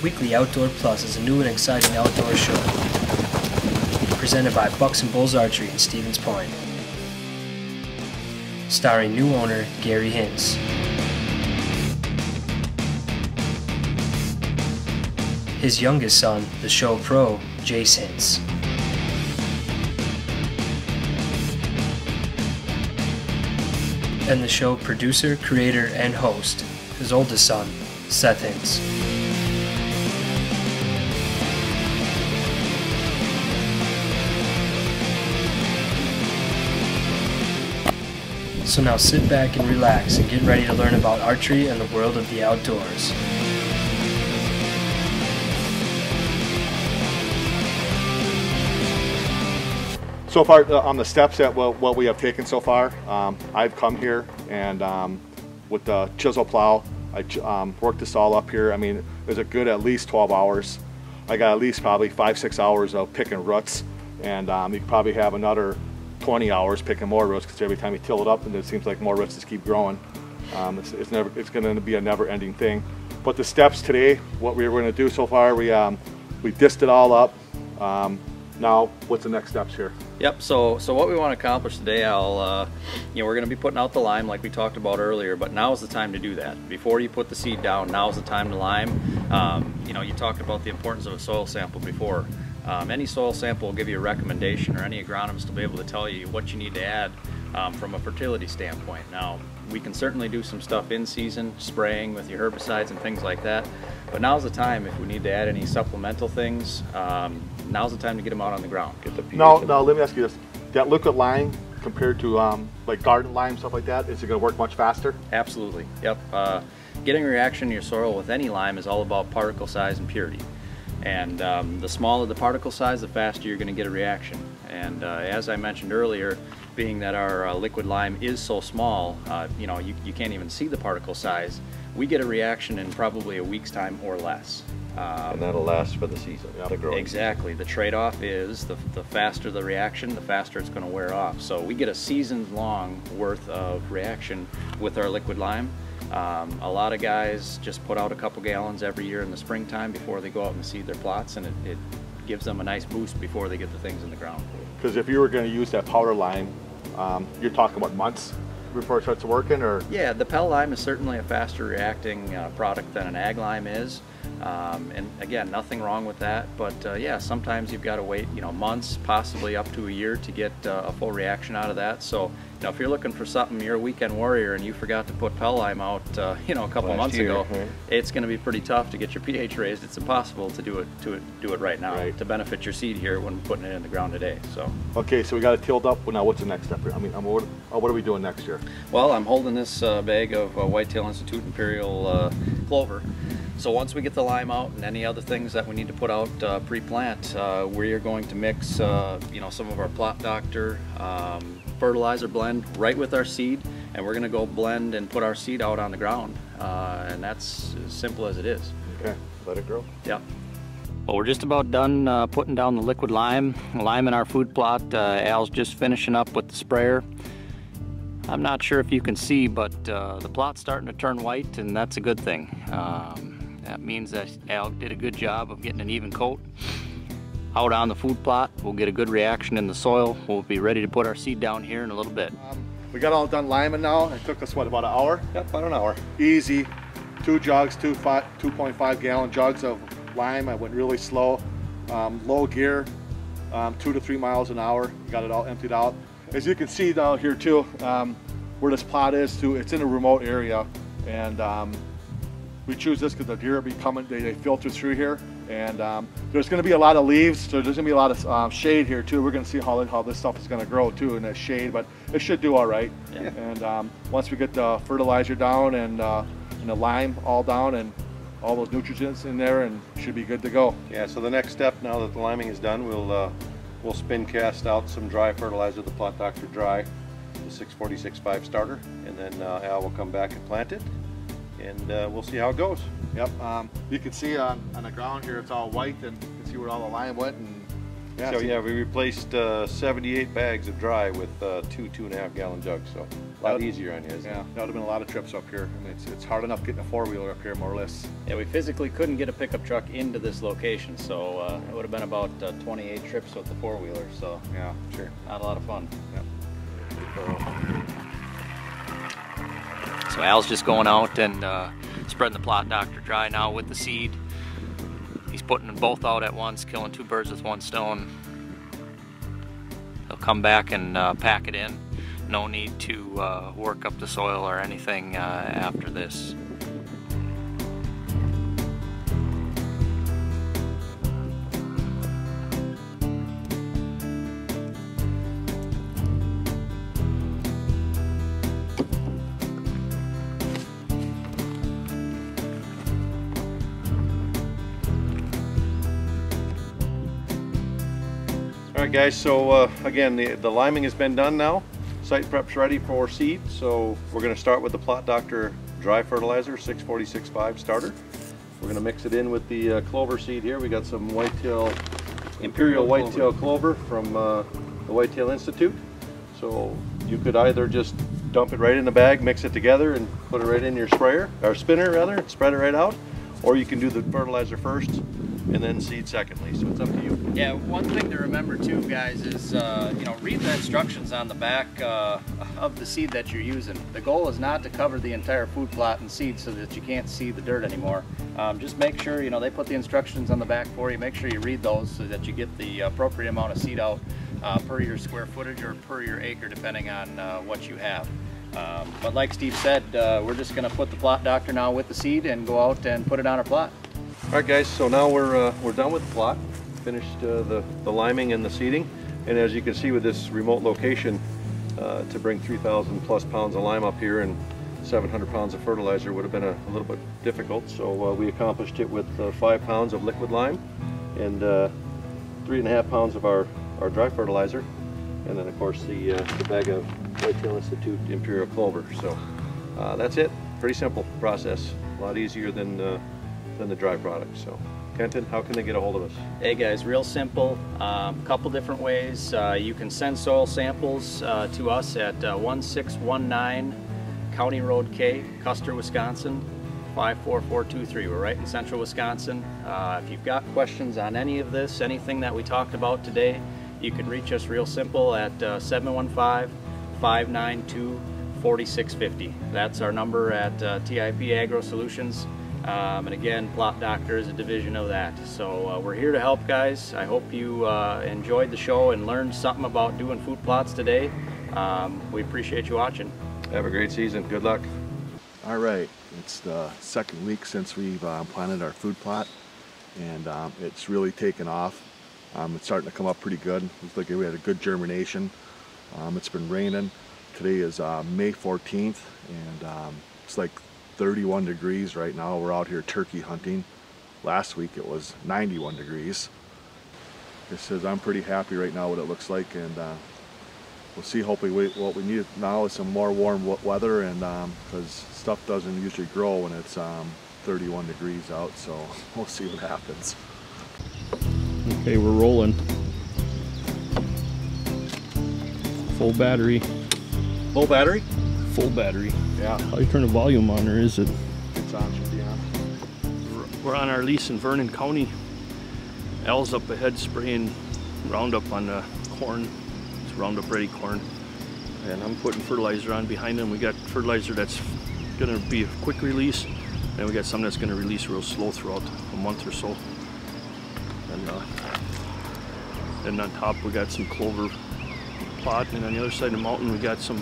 Weekly Outdoor Plus is a new and exciting outdoor show presented by Bucks and Bulls Archery in Stevens Point, starring new owner Gary Hintz. His youngest son, the show pro, Jace Hintz. And the show producer, creator, and host, his oldest son, Seth Hintz. So now sit back and relax and get ready to learn about archery and the world of the outdoors. So far on the steps that what we have taken so far, I've come here and with the chisel plow, I worked this all up here. I mean, there's a good at least 12 hours. I got at least probably 5-6 hours of picking roots, and you could probably have another 20 hours picking more roots, because every time you till it up, and it seems like more roots just keep growing. It's going to be a never-ending thing. But the steps today, what we're going to do so far, we disced it all up. Now, what's the next steps here? Yep. So what we want to accomplish today, we're going to be putting out the lime like we talked about earlier. But now is the time to do that. Before you put the seed down, now is the time to lime. You talked about the importance of a soil sample before. Any soil sample will give you a recommendation, or any agronomist will be able to tell you what you need to add from a fertility standpoint. Now, we can certainly do some stuff in season, spraying with your herbicides and things like that, but now's the time if we need to add any supplemental things. Now's the time to get them out on the ground. Get the pH. Now, let me ask you this. That liquid lime compared to like garden lime, stuff like that, is it going to work much faster? Absolutely, yep. Getting a reaction in your soil with any lime is all about particle size and purity. And the smaller the particle size, the faster you're going to get a reaction. And as I mentioned earlier, being that our liquid lime is so small, you can't even see the particle size, we get a reaction in probably a week's time or less. And that'll last for the season, the growing. Exactly. The trade-off is the faster the reaction, the faster it's going to wear off. So we get a season-long worth of reaction with our liquid lime. A lot of guys just put out a couple gallons every year in the springtime before they go out and seed their plots, and it gives them a nice boost before they get the things in the ground. Because if you were going to use that powder lime, you're talking about months before it starts working, or? Yeah, the Pel lime is certainly a faster reacting product than an ag lime is. And again, nothing wrong with that, but yeah, sometimes you've got to wait, months, possibly up to a year to get a full reaction out of that. So, if you're looking for something, you're a weekend warrior and you forgot to put Pel lime out, a couple months ago, right? It's going to be pretty tough to get your pH raised. It's impossible to do it right now, to benefit your seed here when putting it in the ground today. So. Okay, so we got it tilled up. Well, now what's the next step? I mean, what are we doing next year? Well, I'm holding this bag of Whitetail Institute Imperial clover. So once we get the lime out and any other things that we need to put out pre-plant, we are going to mix, some of our Plot Doctor fertilizer blend right with our seed, and we're going to go blend and put our seed out on the ground, and that's as simple as it is. Okay, let it grow. Yeah. Well, we're just about done putting down the liquid lime in our food plot. Al's just finishing up with the sprayer. I'm not sure if you can see, but the plot's starting to turn white, and that's a good thing. That means that Al did a good job of getting an even coat out on the food plot. We'll get a good reaction in the soil. We'll be ready to put our seed down here in a little bit. We got all done liming now. It took us, what, about an hour? Yep, about an hour. Easy. 2 jugs, 2.5 gallon jugs of lime. I went really slow. Low gear, 2 to 3 miles an hour. Got it all emptied out. As you can see down here too, where this plot is too, it's in a remote area, and we choose this because the deer will be coming, they filter through here, and there's going to be a lot of leaves, so there's going to be a lot of shade here too. We're going to see how this stuff is going to grow too in that shade, but it should do all right. Yeah. And once we get the fertilizer down and the lime all down and all those nutrients in there, and should be good to go. Yeah, so the next step, now that the liming is done, we'll spin cast out some dry fertilizer, the Plot Doctor Dry, the 640-6.5 starter, and then Al will come back and plant it, and we'll see how it goes. Yep, you can see on the ground here it's all white, and you can see where all the lime went, and Yeah, So yeah, we replaced 78 bags of dry with 2.5 gallon jugs, so a lot easier on you, isn't Yeah, it? that would have been a lot of trips up here. I mean, it's hard enough getting a four-wheeler up here, more or less. Yeah, we physically couldn't get a pickup truck into this location, so it would have been about 28 trips with the four-wheeler, so Yeah, sure. not a lot of fun. Yep. So Al's just going out and spreading the Plot Doctor dry now with the seed. He's putting them both out at once, killing two birds with one stone. He'll come back and pack it in. No need to work up the soil or anything after this. Alright guys, so again, the liming has been done now. Site prep's ready for seed, so we're going to start with the Plot Doctor dry fertilizer 646.5 starter. We're going to mix it in with the clover seed here. We got some whitetail, Imperial whitetail clover from the Whitetail Institute. So you could either just dump it right in the bag, mix it together and put it right in your sprayer, or spinner rather, and spread it right out. Or you can do the fertilizer first and then seed secondly, so it's up to you. Yeah, one thing to remember too, guys, is read the instructions on the back of the seed that you're using. The goal is not to cover the entire food plot in seed so that you can't see the dirt anymore. Just make sure, they put the instructions on the back for you. Make sure you read those so that you get the appropriate amount of seed out per your square footage or per your acre, depending on what you have. But like Steve said, we're just going to put the Plot Doctor now with the seed and go out and put it on our plot. Alright guys, so now we're done with the plot. Finished the liming and the seeding. And as you can see with this remote location, to bring 3,000 plus pounds of lime up here and 700 pounds of fertilizer would have been a little bit difficult. So we accomplished it with 5 pounds of liquid lime and 3.5 pounds of our dry fertilizer. And then of course the bag of Whitetail Institute Imperial Clover. So that's it. Pretty simple process. A lot easier than the dry product. So Kenton, how can they get a hold of us? Hey guys, real simple. Couple different ways. You can send soil samples to us at 1619 County Road K, Custer, Wisconsin 54423. We're right in central Wisconsin. If you've got questions on any of this, anything that we talked about today, you can reach us real simple at 715-592-4650. That's our number at TIP Agro Solutions. And again, Plot Doctor is a division of that. So we're here to help, guys. I hope you enjoyed the show and learned something about doing food plots today. We appreciate you watching. Have a great season. Good luck. All right, it's the second week since we've planted our food plot, and it's really taken off. It's starting to come up pretty good. Looks like we had a good germination. It's been raining. Today is May 14th, and it's like 31 degrees right now. We're out here turkey hunting. Last week it was 91 degrees. It says I'm pretty happy right now what it looks like, and we'll see. Hopefully what we need now is some more warm weather, and because stuff doesn't usually grow when it's 31 degrees out, so we'll see what happens. Okay, we're rolling. Full battery. Full battery? Full battery. Yeah, How do you turn the volume on, or is it? it's on, should be on. We're on our lease in Vernon County. Al's up ahead spraying Roundup on the corn. It's Roundup Ready corn. And I'm putting fertilizer on behind him. We got fertilizer that's gonna be a quick release, and we got some that's gonna release real slow throughout a month or so. And on top we got some clover plot, and on the other side of the mountain we got some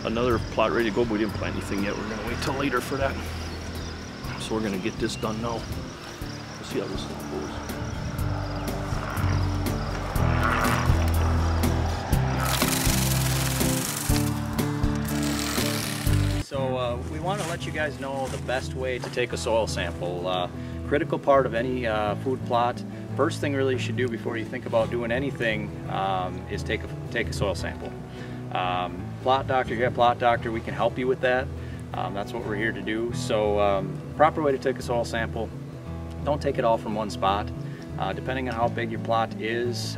another plot ready to go, but we didn't plant anything yet. We're gonna wait till later for that. So we're gonna get this done now. We'll see how this thing goes. So we want to let you guys know the best way to take a soil sample. Critical part of any food plot. First thing really you should do before you think about doing anything is take a soil sample. Plot Doctor, you got Plot Doctor, we can help you with that. That's what we're here to do. So proper way to take a soil sample, don't take it all from one spot. Depending on how big your plot is,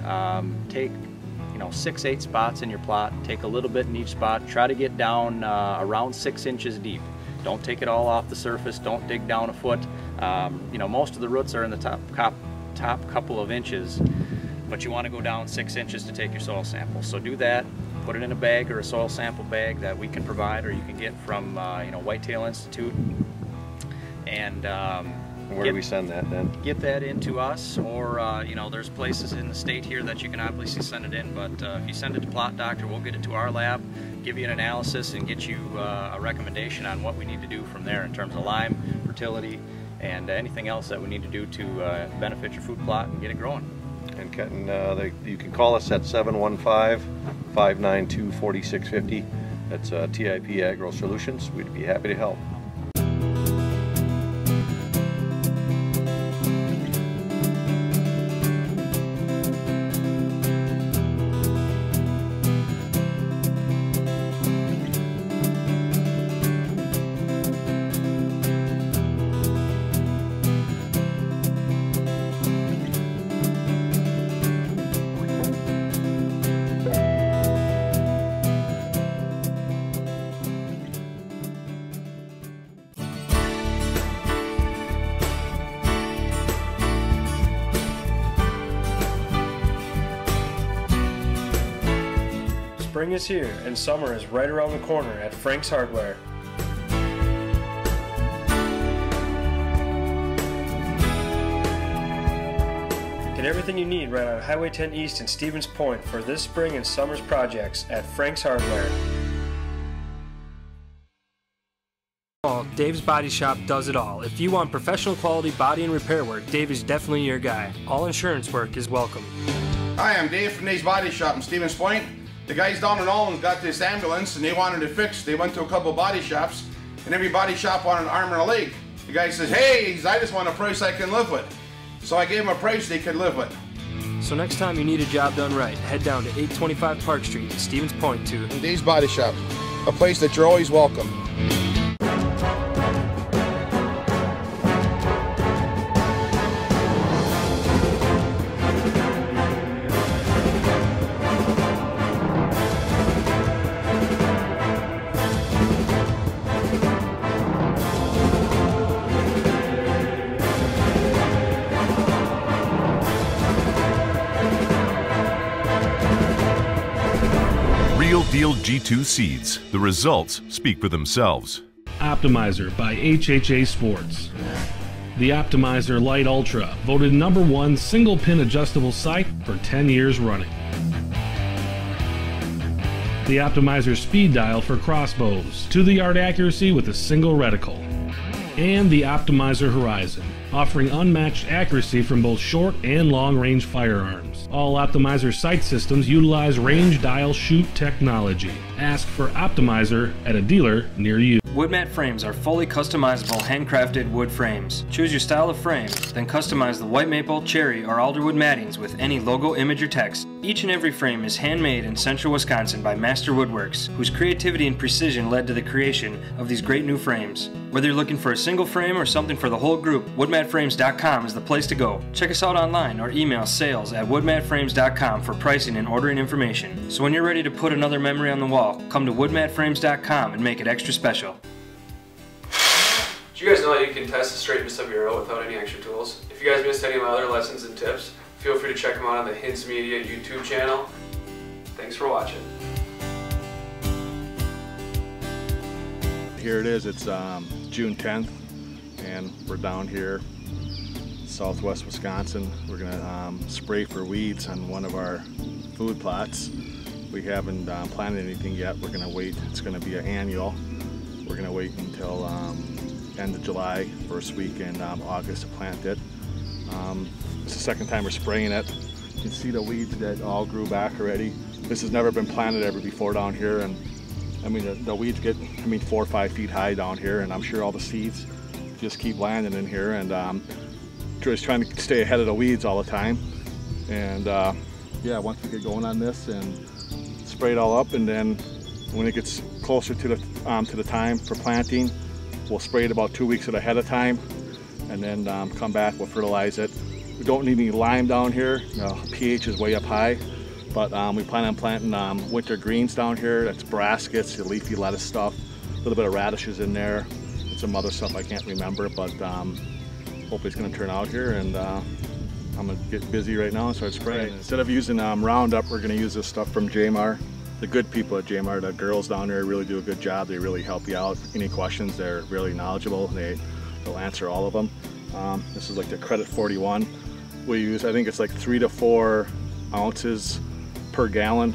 take 6-8 spots in your plot, take a little bit in each spot, try to get down around 6 inches deep. Don't take it all off the surface, don't dig down a foot. Most of the roots are in the top couple of inches, but you want to go down 6 inches to take your soil sample. So do that, put it in a bag or a soil sample bag that we can provide or you can get from Whitetail Institute. And where do we send that then? Get that into us, or there's places in the state here that you can obviously send it in, but if you send it to Plot Doctor, we'll get it to our lab, give you an analysis, and get you a recommendation on what we need to do from there in terms of lime, fertility, and anything else that we need to do to benefit your food plot and get it growing. And Kenton, you can call us at 715-592-4650. That's TIP Agro Solutions. We'd be happy to help. Spring is here and summer is right around the corner at Frank's Hardware. Get everything you need right on Highway 10 East in Stevens Point for this spring and summer's projects at Frank's Hardware. Dave's Body Shop does it all. If you want professional quality body and repair work, Dave is definitely your guy. All insurance work is welcome. Hi, I'm Dave from Dave's Body Shop in Stevens Point. The guys down in Allen's got this ambulance and they wanted it fixed. They went to a couple body shops and every body shop wanted an arm and a leg. The guy says, hey, I just want a price I can live with. So I gave him a price they could live with. So next time you need a job done right, head down to 825 Park Street in Stevens Point to Dave's Body Shop, a place that you're always welcome. Real Deal G2 seeds. The results speak for themselves. Optimizer by HHA Sports. The Optimizer Lite Ultra, voted #1 single pin adjustable sight for 10 years running. The Optimizer Speed Dial for crossbows, to the yard accuracy with a single reticle. And the Optimizer Horizon, offering unmatched accuracy from both short and long range firearms. All Optimizer sight systems utilize range dial shoot technology. Ask for Optimizer at a dealer near you. Woodmat frames are fully customizable handcrafted wood frames. Choose your style of frame, then customize the white maple, cherry, or alderwood mattings with any logo, image, or text. Each and every frame is handmade in central Wisconsin by Master Woodworks, whose creativity and precision led to the creation of these great new frames. Whether you're looking for a single frame or something for the whole group, woodmatframes.com is the place to go. Check us out online or email sales@woodmatframes.com for pricing and ordering information. So when you're ready to put another memory on the wall, come to woodmatframes.com and make it extra special. Do you guys know that you can test the straightness of your arrow without any extra tools? If you guys missed any of my other lessons and tips, feel free to check them out on the Hintz Media YouTube channel. Thanks for watching. Here it is, it's June 10th and we're down here southwest Wisconsin. We're gonna spray for weeds on one of our food plots. We haven't planted anything yet. We're gonna wait. It's gonna be an annual. We're gonna wait until end of July, first week in August to plant it. It's the second time we're spraying it. You can see the weeds that all grew back already. This has never been planted ever before down here, and I mean the weeds get 4 or 5 feet high down here, and I'm sure all the seeds just keep landing in here, and just trying to stay ahead of the weeds all the time. And yeah, once we get going on this and spray it all up, and then when it gets closer to the time for planting, we'll spray it about 2 weeks ahead of time, and then come back, we'll fertilize it, We don't need any lime down here. pH is way up high, but we plan on planting winter greens down here. That's brassicas, the leafy lettuce stuff, a little bit of radishes in there, and some other stuff I can't remember, but hopefully it's going to turn out here, and I'm going to get busy right now and start spraying. Instead of using Roundup, we're going to use this stuff from Jamar. The good people at Jamar, the girls down there, really do a good job. They really help you out. Any questions, they're really knowledgeable. They'll answer all of them. This is like the Credit 41. We use, I think it's like 3 to 4 ounces per gallon.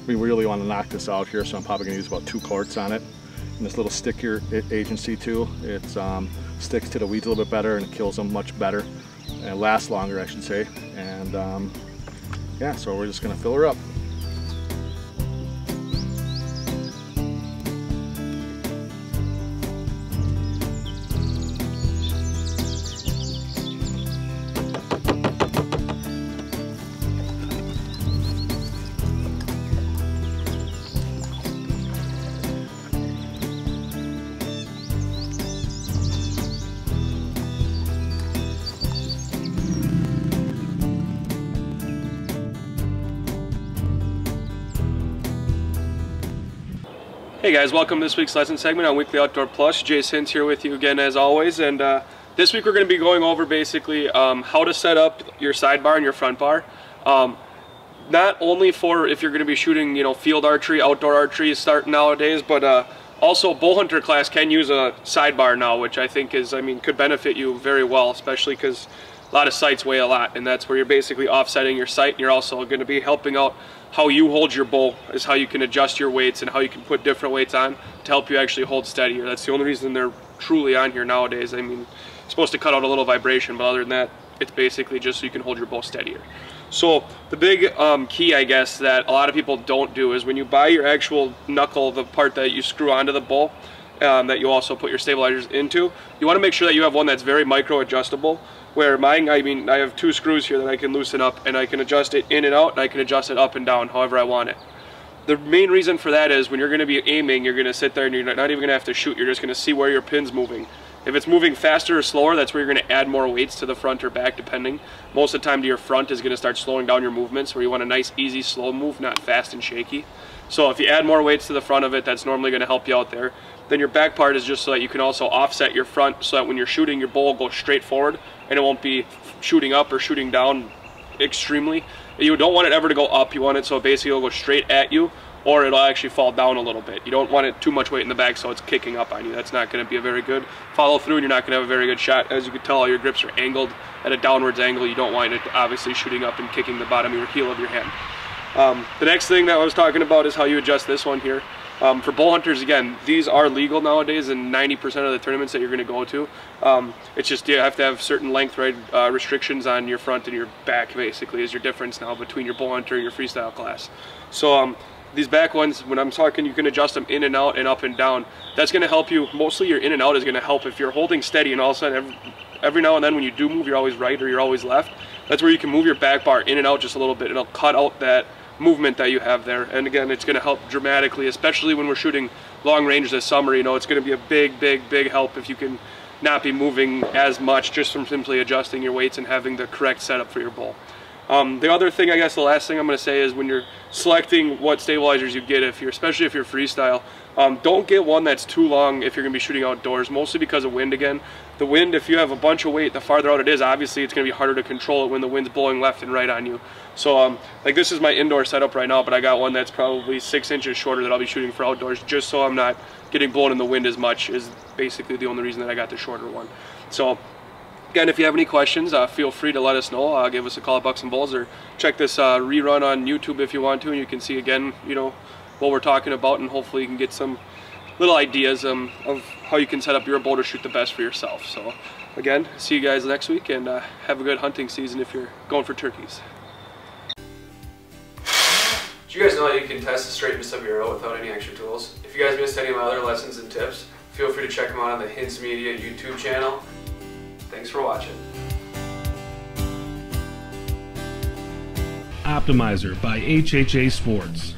We really want to knock this out here, so I'm probably going to use about 2 quarts on it. And this little stickier agency too, it sticks to the weeds a little bit better and it kills them much better. And lasts longer, I should say. And yeah, so we're just going to fill her up. Hey guys, welcome to this week's lesson segment on Weekly Outdoor Plus. Hintz here with you again as always, and this week we're going to be going over basically how to set up your sidebar and your front bar. Not only for if you're going to be shooting, you know, field archery, outdoor archery is starting nowadays, but also bow hunter class can use a sidebar now, which I think is, could benefit you very well, especially because a lot of sights weigh a lot, and that's where you're basically offsetting your sight, and you're also going to be helping out how you hold your bow, is how you can adjust your weights and how you can put different weights on to help you actually hold steadier. That's the only reason they're truly on here nowadays. It's supposed to cut out a little vibration, but other than that, it's basically just so you can hold your bow steadier. So the big key, I guess, that a lot of people don't do is when you buy your actual knuckle, the part that you screw onto the bow, that you also put your stabilizers into, you want to make sure that you have one that's very micro adjustable, where mine, I have 2 screws here that I can loosen up, and I can adjust it in and out, and I can adjust it up and down however I want it. The main reason for that is when you're going to be aiming, you're going to sit there and you're not even going to have to shoot, you're just going to see where your pin's moving. If it's moving faster or slower, that's where you're going to add more weights to the front or back, depending. Most of the time to your front is going to start slowing down your movements, where you want a nice, easy, slow move, not fast and shaky. So if you add more weights to the front of it, that's normally going to help you out there. Then your back part is just so that you can also offset your front, so that when you're shooting, your bow will go straight forward and it won't be shooting up or shooting down extremely. You don't want it ever to go up. You want it so basically it'll go straight at you, or it'll actually fall down a little bit. You don't want it too much weight in the back so it's kicking up on you. That's not going to be a very good follow through, and you're not going to have a very good shot. As you can tell, all your grips are angled at a downwards angle. You don't want it obviously shooting up and kicking the bottom of your heel of your hand. The next thing that I was talking about is how you adjust this one here. For bow hunters, again, these are legal nowadays in 90% of the tournaments that you're going to go to. It's just you have to have certain length restrictions on your front and your back, basically, is your difference now between your bow hunter and your freestyle class. So these back ones, when I'm talking, you can adjust them in and out and up and down. That's going to help you. Mostly your in and out is going to help if you're holding steady, and all of a sudden, every now and then when you do move, you're always right or you're always left. That's where you can move your back bar in and out just a little bit. It'll cut out that movement that you have there, and again, it's going to help dramatically, especially when we're shooting long range this summer. You know, it's going to be a big help if you can not be moving as much just from simply adjusting your weights and having the correct setup for your bow. The other thing, I guess the last thing I'm going to say is when you're selecting what stabilizers you get, especially if you're freestyle, don't get one that's too long if you're going to be shooting outdoors, mostly because of wind again. The wind, if you have a bunch of weight, the farther out it is, obviously it's going to be harder to control it when the wind's blowing left and right on you. So like this is my indoor setup right now, but I got one that's probably 6 inches shorter that I'll be shooting for outdoors, just so I'm not getting blown in the wind as much, is basically the only reason that I got the shorter one. So again, if you have any questions, feel free to let us know. Give us a call at Bucks and Bulls, or check this rerun on YouTube if you want to, and you can see again, you know, what we're talking about, and hopefully you can get some little ideas of how you can set up your bow to shoot the best for yourself. So again, see you guys next week, and have a good hunting season if you're going for turkeys. Did you guys know that you can test the straightness of your arrow without any extra tools? If you guys missed any of my other lessons and tips, feel free to check them out on the Hintz Media YouTube channel. Thanks for watching. Optimizer by HHA Sports.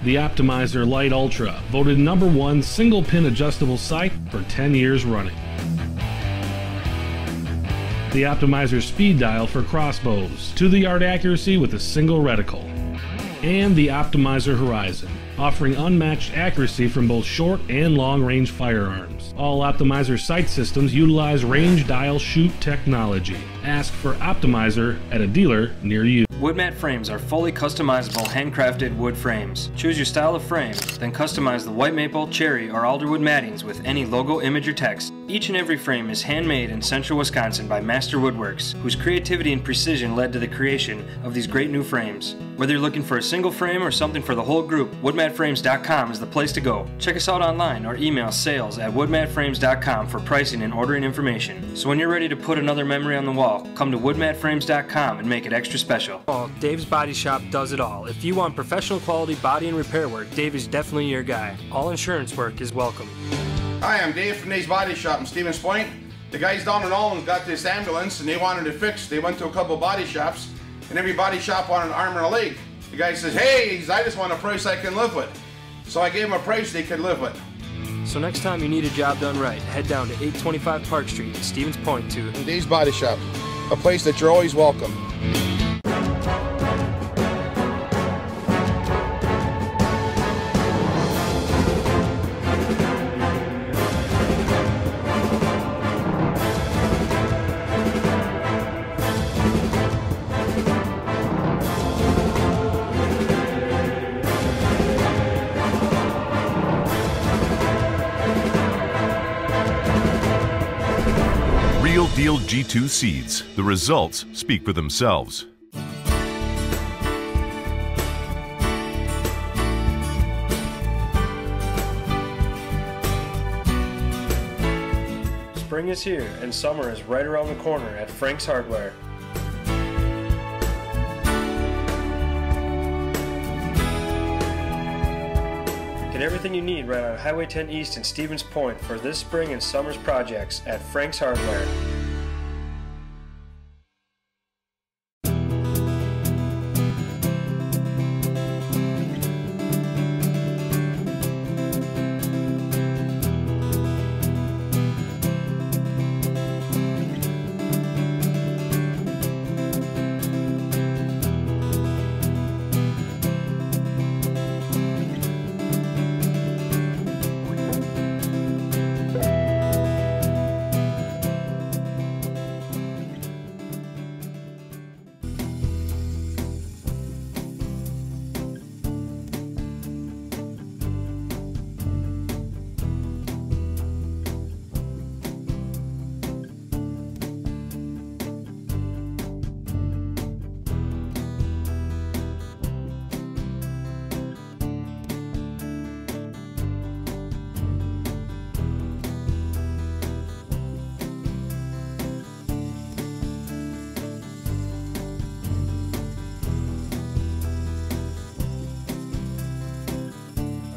The Optimizer Lite Ultra, voted #1 single pin adjustable sight for 10 years running. the Optimizer speed dial for crossbows, to the yard accuracy with a single reticle, and the Optimizer Horizon, offering unmatched accuracy from both short and long-range firearms. All Optimizer sight systems utilize range dial shoot technology. Ask for Optimizer at a dealer near you. Woodmat frames are fully customizable handcrafted wood frames. Choose your style of frame, then customize the white maple, cherry, or alderwood mattings with any logo, image, or text. Each and every frame is handmade in central Wisconsin by Master Woodworks, whose creativity and precision led to the creation of these great new frames. Whether you're looking for a single frame or something for the whole group, woodmatframes.com is the place to go. Check us out online or email sales@woodmatframes.com for pricing and ordering information. So when you're ready to put another memory on the wall, come to woodmatframes.com and make it extra special. Dave's Body Shop does it all. If you want professional quality body and repair work, Dave is definitely your guy. All insurance work is welcome. Hi, I'm Dave from Dave's Body Shop in Stevens Point. The guys down in Allen's got this ambulance and they wanted it fixed. They went to a couple body shops and every body shop wanted an arm and a leg. The guy says, hey, I just want a price I can live with. So I gave him a price they could live with. So next time you need a job done right, head down to 825 Park Street in Stevens Point to Dave's Body Shop, a place that you're always welcome. Real Deal G2 seeds. The results speak for themselves. Spring is here and summer is right around the corner at Frank's Hardware. Get everything you need right on Highway 10 East in Stevens Point for this spring and summer's projects at Frank's Hardware.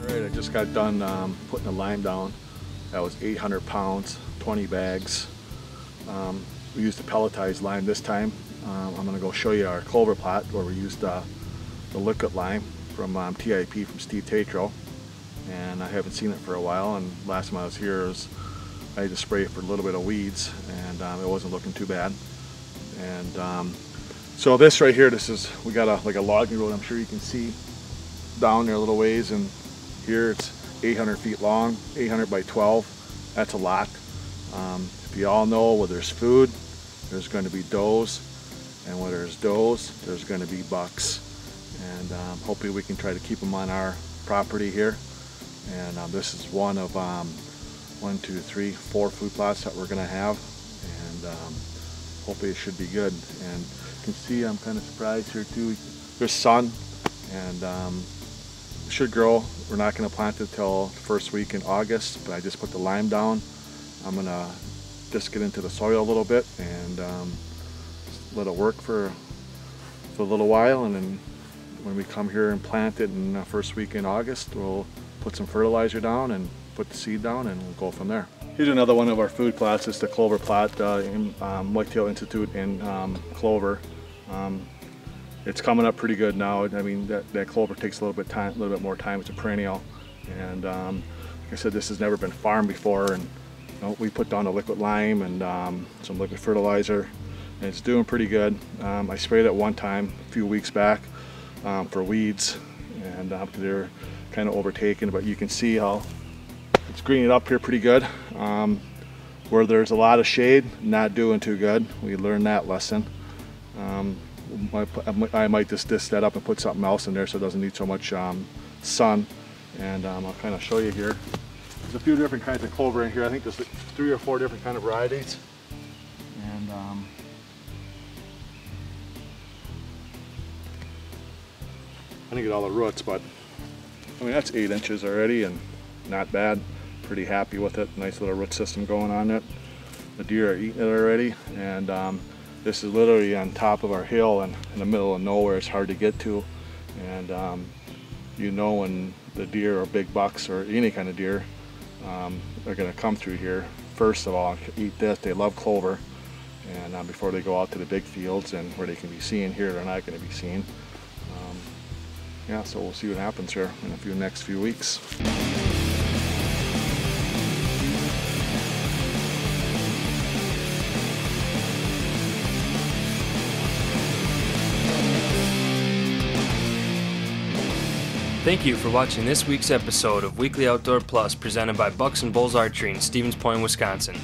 I just got done putting the lime down. That was 800 pounds, 20 bags. We used the pelletized lime this time. I'm going to go show you our clover plot where we used the liquid lime from TIP from Steve Tatro. And I haven't seen it for a while, and last time I was here I had to spray it for a little bit of weeds, and it wasn't looking too bad. And so this right here, we got like a logging road. I'm sure you can see down there a little ways, and here it's 800 feet long, 800 by 12. That's a lot. If you all know, where there's food, there's going to be does, and where there's does, there's going to be bucks. And hopefully we can try to keep them on our property here. And this is one of 1, 2, 3, 4 food plots that we're going to have, and hopefully it should be good. And you can see I'm kind of surprised here too. There's sun, and it should grow. We're not going to plant it till the first week in August, but I just put the lime down. I'm going to just get into the soil a little bit and let it work for a little while, and then when we come here and plant it in the first week in August, we'll put some fertilizer down and put the seed down, and we'll go from there. Here's another one of our food plots. It's the clover plot in Whitetail Institute in clover. It's coming up pretty good now. I mean, that clover takes a little bit more time. It's a perennial, and like I said, this has never been farmed before, and we put down a liquid lime and some liquid fertilizer, and it's doing pretty good. I sprayed it one time a few weeks back for weeds, and they're kind of overtaken, but you can see how it's greening up here pretty good. Where there's a lot of shade, not doing too good. We learned that lesson. I might just disc that up and put something else in there so it doesn't need so much sun. And I'll kind of show you here. There's a few different kinds of clover in here. I think there's 3 or 4 different kind of varieties. And I'm gonna get all the roots, but I mean that's 8 inches already and not bad. Pretty happy with it. Nice little root system going on it. The deer are eating it already, and this is literally on top of our hill and in the middle of nowhere. It's hard to get to, and you know when the deer or big bucks or any kind of deer are going to come through here. First of all, eat this. They love clover, and before they go out to the big fields and where they can be seen, here they're not going to be seen. Yeah, so we'll see what happens here in the next few weeks. Thank you for watching this week's episode of Weekly Outdoor Plus presented by Bucks and Bulls Archery in Stevens Point, Wisconsin.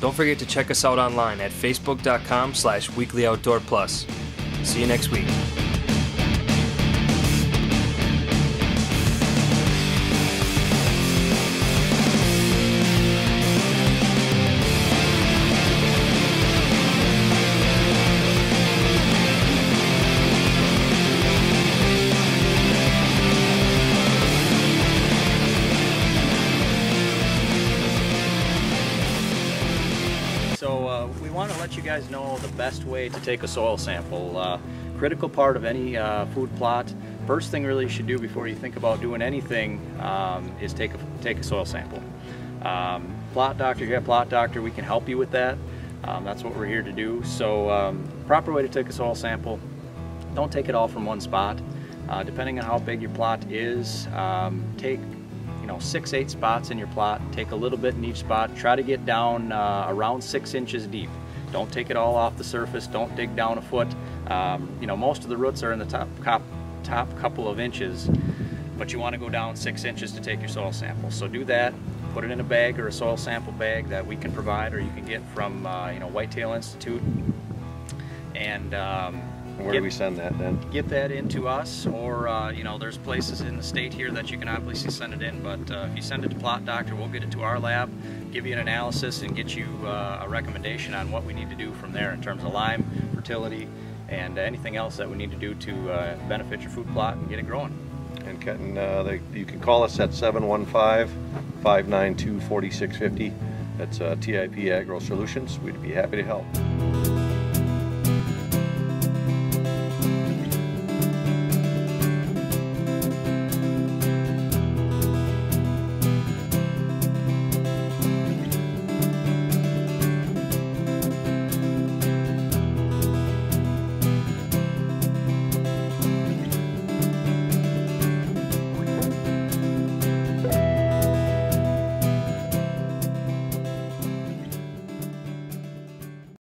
Don't forget to check us out online at facebook.com/weeklyoutdoorplus. See you next week. We want to let you guys know the best way to take a soil sample. Critical part of any food plot. First thing really you should do before you think about doing anything is take a soil sample. Plot doctor, you have plot doctor, we can help you with that. That's what we're here to do. So proper way to take a soil sample, don't take it all from one spot. Depending on how big your plot is, take 6-8 spots in your plot. Take a little bit in each spot. Try to get down around 6 inches deep. Don't take it all off the surface. Don't dig down a foot. Most of the roots are in the top couple of inches, but you want to go down 6 inches to take your soil sample. So do that. Put it in a bag or a soil sample bag that we can provide, or you can get from Whitetail Institute. And where do we send that then? Get that into us, or there's places in the state here that you can obviously send it in, but if you send it to Plot Doctor, we'll get it to our lab, give you an analysis, and get you a recommendation on what we need to do from there in terms of lime, fertility, and anything else that we need to do to benefit your food plot and get it growing. And Kenton, you can call us at 715-592-4650. That's TIP Agro Solutions. We'd be happy to help.